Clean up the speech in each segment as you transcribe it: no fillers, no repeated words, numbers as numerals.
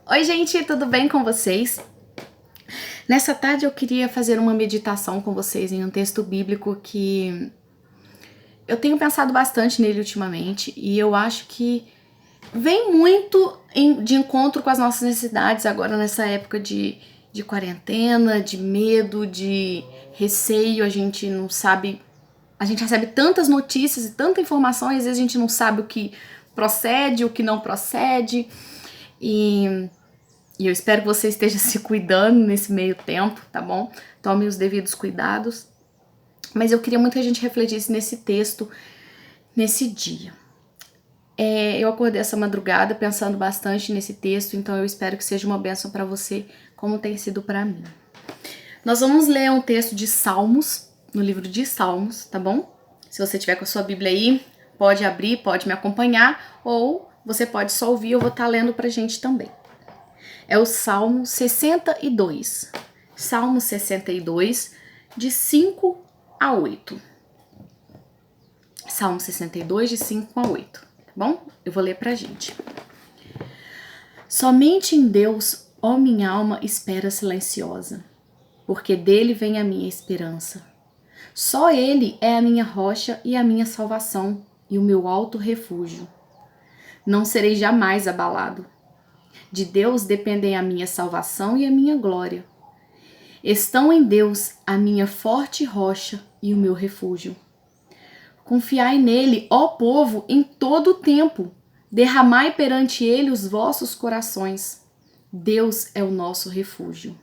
Oi, gente, tudo bem com vocês? Nessa tarde eu queria fazer uma meditação com vocês em um texto bíblico que eu tenho pensado bastante nele ultimamente e eu acho que vem muito de encontro com as nossas necessidades agora nessa época de quarentena, de medo, de receio. A gente não sabe, a gente recebe tantas notícias e tanta informação e às vezes a gente não sabe o que procede, o que não procede. E eu espero que você esteja se cuidando nesse meio tempo, tá bom? Tome os devidos cuidados. Mas eu queria muito que a gente refletisse nesse texto, nesse dia. Eu acordei essa madrugada pensando bastante nesse texto, então eu espero que seja uma bênção para você, como tem sido para mim. Nós vamos ler um texto de Salmos, no livro de Salmos, tá bom? Se você tiver com a sua Bíblia aí, pode abrir, pode me acompanhar, ou você pode só ouvir, eu vou estar lendo pra gente também. É o Salmo 62. Salmo 62, de 5 a 8. Salmo 62, de 5 a 8. Tá bom? Eu vou ler pra gente. Somente em Deus, ó minha alma, espera silenciosa, porque dele vem a minha esperança. Só ele é a minha rocha e a minha salvação, e o meu alto refúgio. Não serei jamais abalado. De Deus dependem a minha salvação e a minha glória. Estão em Deus a minha forte rocha e o meu refúgio. Confiai nele, ó povo, em todo o tempo. Derramai perante ele os vossos corações. Deus é o nosso refúgio.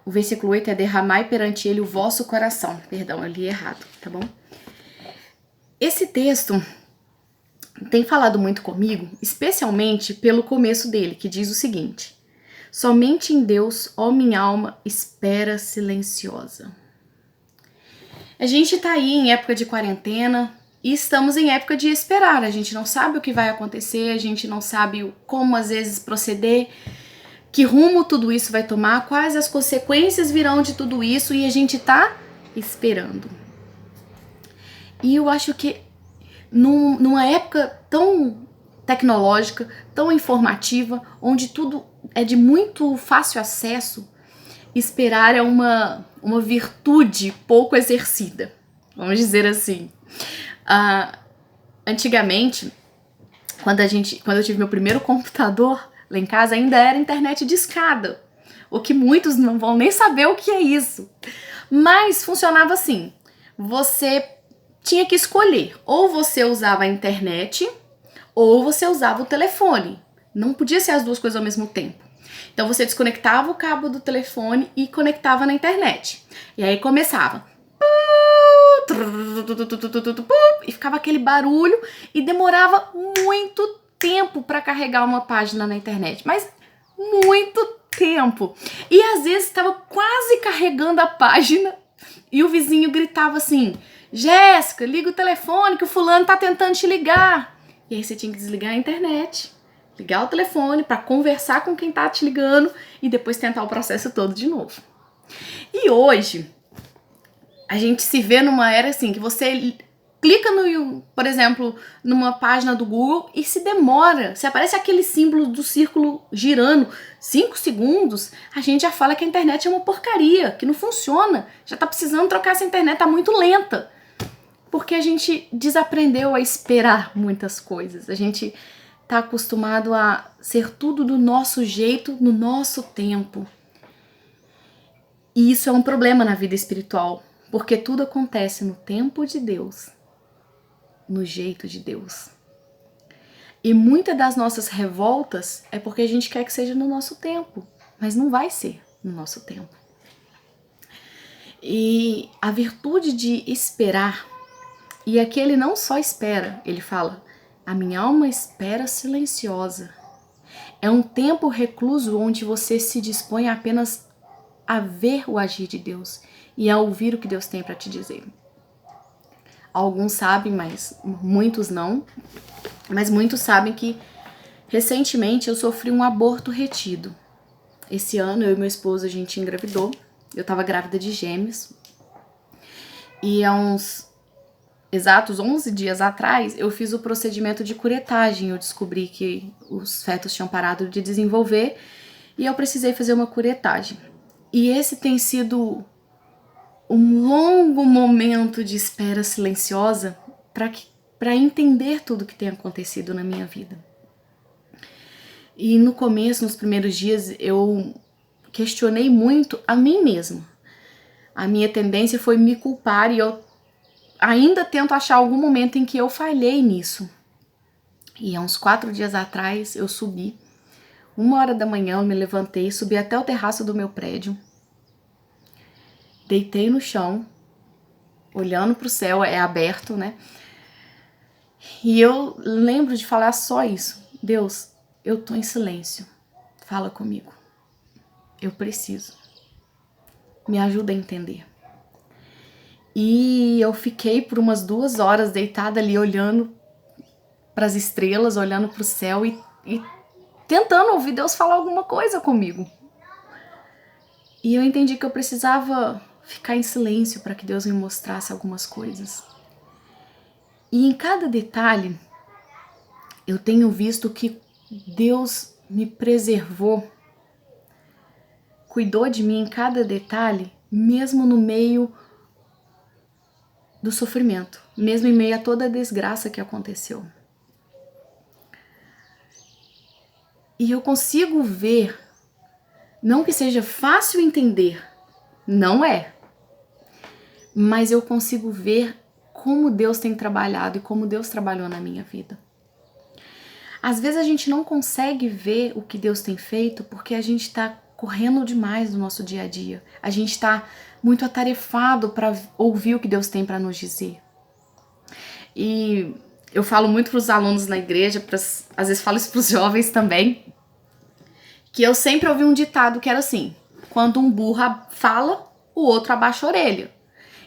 O versículo 8 é derramai perante ele o vosso coração. Perdão, eu li errado, tá bom? Esse texto tem falado muito comigo, especialmente pelo começo dele, que diz o seguinte: somente em Deus, ó minha alma, espera silenciosa. A gente tá aí em época de quarentena e estamos em época de esperar. A gente não sabe o que vai acontecer, a gente não sabe como às vezes proceder, que rumo tudo isso vai tomar, quais as consequências virão de tudo isso, e a gente tá esperando. E eu acho que numa época tão tecnológica, tão informativa, onde tudo é de muito fácil acesso, esperar é uma virtude pouco exercida, vamos dizer assim. Antigamente, quando eu tive meu primeiro computador lá em casa, ainda era internet discada, o que muitos não vão nem saber o que é isso. Mas funcionava assim: você tinha que escolher, ou você usava a internet ou você usava o telefone. Não podia ser as duas coisas ao mesmo tempo. Então você desconectava o cabo do telefone e conectava na internet. E aí começava. E ficava aquele barulho e demorava muito tempo para carregar uma página na internet. Mas muito tempo. E às vezes estava quase carregando a página e o vizinho gritava assim: Jéssica, liga o telefone que o fulano tá tentando te ligar. E aí você tinha que desligar a internet, ligar o telefone para conversar com quem tá te ligando e depois tentar o processo todo de novo. E hoje a gente se vê numa era assim que você clica por exemplo, numa página do Google e se demora. Se aparece aquele símbolo do círculo girando 5 segundos, a gente já fala que a internet é uma porcaria, que não funciona. Já tá precisando trocar essa internet, tá muito lenta. Porque a gente desaprendeu a esperar muitas coisas. A gente tá acostumado a ser tudo do nosso jeito, no nosso tempo. E isso é um problema na vida espiritual, porque tudo acontece no tempo de Deus, no jeito de Deus. E muitas das nossas revoltas é porque a gente quer que seja no nosso tempo, mas não vai ser no nosso tempo. E a virtude de esperar, e aqui ele não só espera, ele fala: a minha alma espera silenciosa. É um tempo recluso onde você se dispõe apenas a ver o agir de Deus e a ouvir o que Deus tem para te dizer. Alguns sabem, mas muitos não. Mas muitos sabem que recentemente eu sofri um aborto retido. Esse ano eu e meu esposo a gente engravidou. Eu tava grávida de gêmeos. E exatos 11 dias atrás, eu fiz o procedimento de curetagem. Eu descobri que os fetos tinham parado de desenvolver e eu precisei fazer uma curetagem. E esse tem sido um longo momento de espera silenciosa para entender tudo o que tem acontecido na minha vida. E no começo, nos primeiros dias, eu questionei muito a mim mesma. A minha tendência foi me culpar e eu ainda tento achar algum momento em que eu falhei nisso. E há uns 4 dias atrás eu subi, 1h da manhã eu me levantei, subi até o terraço do meu prédio, deitei no chão, olhando para o céu, é aberto, né? E eu lembro de falar só isso: Deus, eu tô em silêncio, fala comigo, eu preciso, me ajuda a entender. E eu fiquei por umas 2 horas deitada ali olhando para as estrelas, olhando para o céu e tentando ouvir Deus falar alguma coisa comigo. E eu entendi que eu precisava ficar em silêncio para que Deus me mostrasse algumas coisas. E em cada detalhe, eu tenho visto que Deus me preservou, cuidou de mim em cada detalhe, mesmo no meio do sofrimento, mesmo em meio a toda a desgraça que aconteceu. E eu consigo ver, não que seja fácil entender, não é, mas eu consigo ver como Deus tem trabalhado e como Deus trabalhou na minha vida. Às vezes a gente não consegue ver o que Deus tem feito porque a gente está correndo demais no nosso dia a dia. A gente está muito atarefado para ouvir o que Deus tem para nos dizer. E eu falo muito para os alunos na igreja, às vezes falo isso para os jovens também, que eu sempre ouvi um ditado que era assim: quando um burro fala, o outro abaixa a orelha.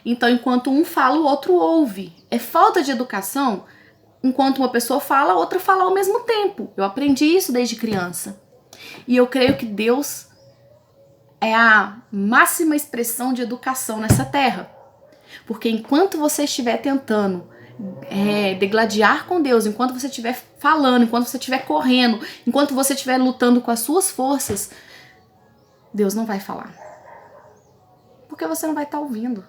Então, enquanto um fala, o outro ouve. É falta de educação. Enquanto uma pessoa fala, a outra fala ao mesmo tempo. Eu aprendi isso desde criança. E eu creio que Deus é a máxima expressão de educação nessa terra. Porque enquanto você estiver tentando degladiar com Deus, enquanto você estiver falando, enquanto você estiver correndo, enquanto você estiver lutando com as suas forças, Deus não vai falar. Porque você não vai estar ouvindo.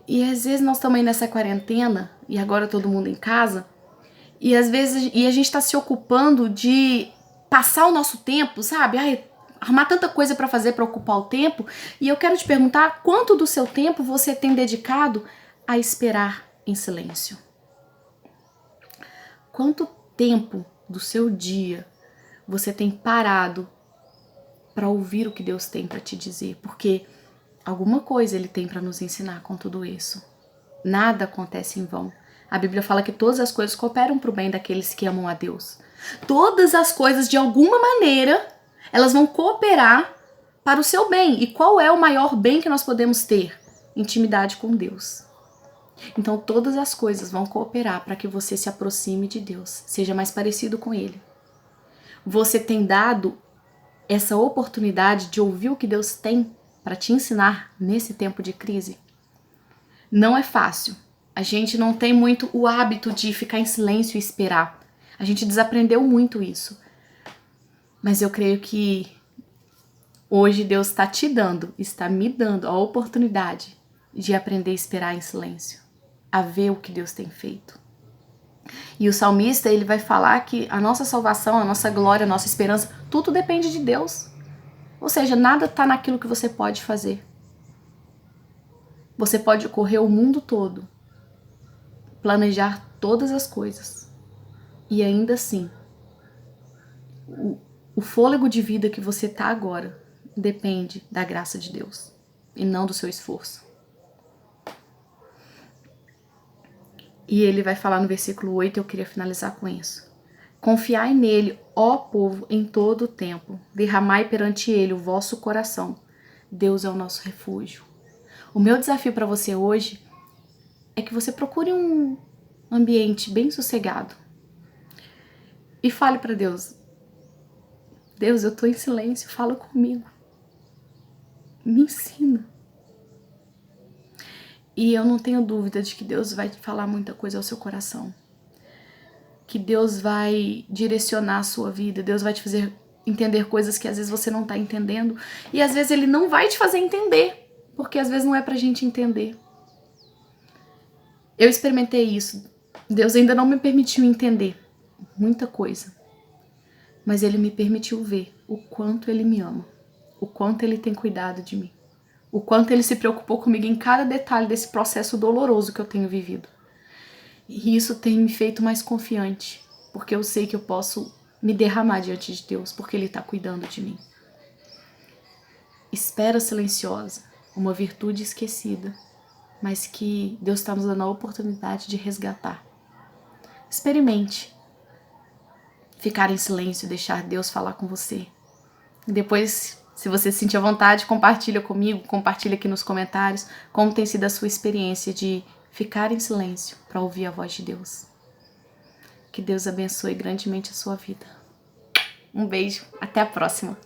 E às vezes nós estamos aí nessa quarentena, e agora todo mundo em casa, e às vezes a gente está se ocupando de passar o nosso tempo, sabe? Arrumar tanta coisa para fazer para ocupar o tempo. E eu quero te perguntar, quanto do seu tempo você tem dedicado a esperar em silêncio? Quanto tempo do seu dia você tem parado para ouvir o que Deus tem para te dizer? Porque alguma coisa Ele tem para nos ensinar com tudo isso. Nada acontece em vão. A Bíblia fala que todas as coisas cooperam para o bem daqueles que amam a Deus. Todas as coisas, de alguma maneira, elas vão cooperar para o seu bem. E qual é o maior bem que nós podemos ter? Intimidade com Deus. Então todas as coisas vão cooperar para que você se aproxime de Deus, seja mais parecido com Ele. Você tem dado essa oportunidade de ouvir o que Deus tem para te ensinar nesse tempo de crise? Não é fácil. A gente não tem muito o hábito de ficar em silêncio e esperar. A gente desaprendeu muito isso. Mas eu creio que hoje Deus está me dando a oportunidade de aprender a esperar em silêncio, a ver o que Deus tem feito. E o salmista, ele vai falar que a nossa salvação, a nossa glória, a nossa esperança, tudo depende de Deus. Ou seja, nada está naquilo que você pode fazer. Você pode correr o mundo todo, planejar todas as coisas, e ainda assim, o fôlego de vida que você está agora depende da graça de Deus e não do seu esforço. E ele vai falar no versículo 8, eu queria finalizar com isso. Confiai nele, ó povo, em todo o tempo. Derramai perante ele o vosso coração. Deus é o nosso refúgio. O meu desafio para você hoje é que você procure um ambiente bem sossegado e fale para Deus: Deus, eu tô em silêncio, fala comigo. Me ensina. E eu não tenho dúvida de que Deus vai falar muita coisa ao seu coração. Que Deus vai direcionar a sua vida, Deus vai te fazer entender coisas que às vezes você não tá entendendo. E às vezes Ele não vai te fazer entender, porque às vezes não é pra gente entender. Eu experimentei isso. Deus ainda não me permitiu entender muita coisa. Mas Ele me permitiu ver o quanto Ele me ama, o quanto Ele tem cuidado de mim, o quanto Ele se preocupou comigo em cada detalhe desse processo doloroso que eu tenho vivido. E isso tem me feito mais confiante, porque eu sei que eu posso me derramar diante de Deus, porque Ele está cuidando de mim. Espera silenciosa, uma virtude esquecida, mas que Deus está nos dando a oportunidade de resgatar. Experimente ficar em silêncio e deixar Deus falar com você. E depois, se você se sentir à vontade, compartilha comigo, compartilha aqui nos comentários como tem sido a sua experiência de ficar em silêncio para ouvir a voz de Deus. Que Deus abençoe grandemente a sua vida. Um beijo, até a próxima!